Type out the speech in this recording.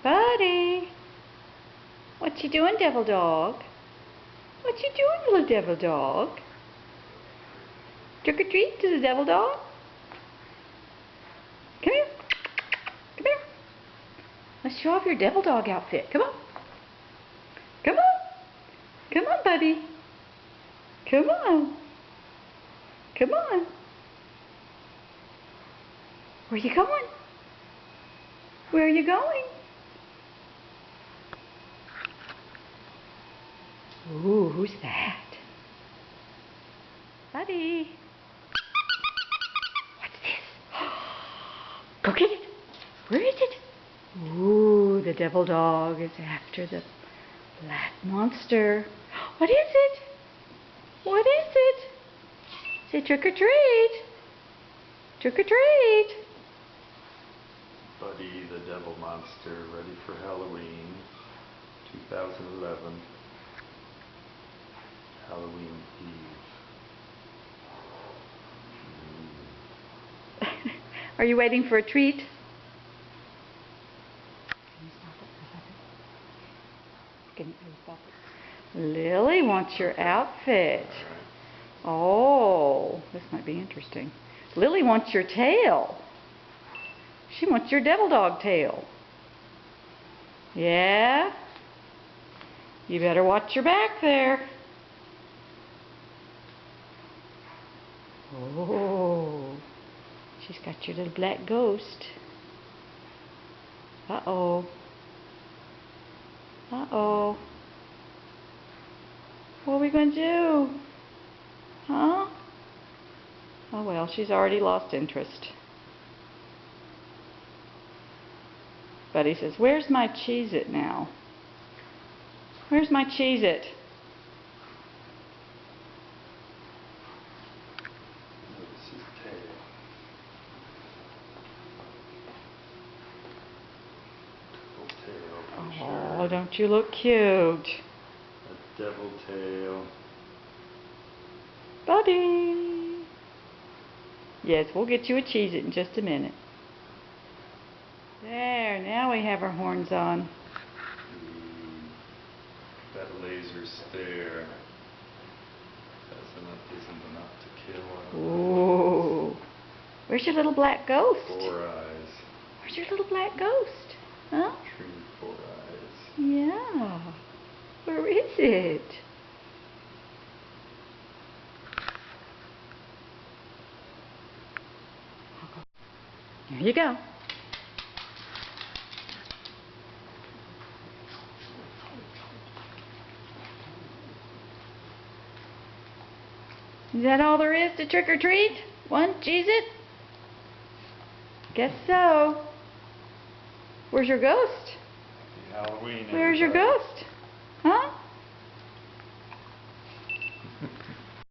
Buddy. What you doing, devil dog? What you doing, little devil dog? Trick or treat to the devil dog? Come here. Come here. Let's show off your devil dog outfit. Come on. Come on. Come on, buddy. Come on. Come on. Where you going? Where are you going? Ooh, who's that? Buddy. What's this? Go get it. Where is it? Ooh, the devil dog is after the black monster. What is it? What is it? Say trick or treat. Trick or treat. Buddy the Devil Monster, ready for Halloween 2011. Halloween Eve. Are you waiting for a treat? Can you stop it? Lily wants your outfit. Oh, this might be interesting. Lily wants your tail. She wants your devil dog tail. Yeah? You better watch your back there. Oh, she's got your little black ghost. Uh-oh. Uh-oh. What are we going to do? Huh? Oh well, she's already lost interest. Buddy says, where's my Cheez-It now? Where's my Cheez-It? Notice his tail. Devil tail. Oh, don't you look cute? A devil tail. Buddy! Yes, we'll get you a Cheez-It in just a minute. There, now we have our horns on. That laser stare. Isn't enough to kill. Ooh. Where's your little black ghost? 4 eyes. Where's your little black ghost? Huh? True 4 eyes. Yeah. Where is it? Here you go. Is that all there is to trick or treat? One Cheez-It? Guess so. Where's your ghost? Happy Halloween, Where's your everybody. ghost? Huh?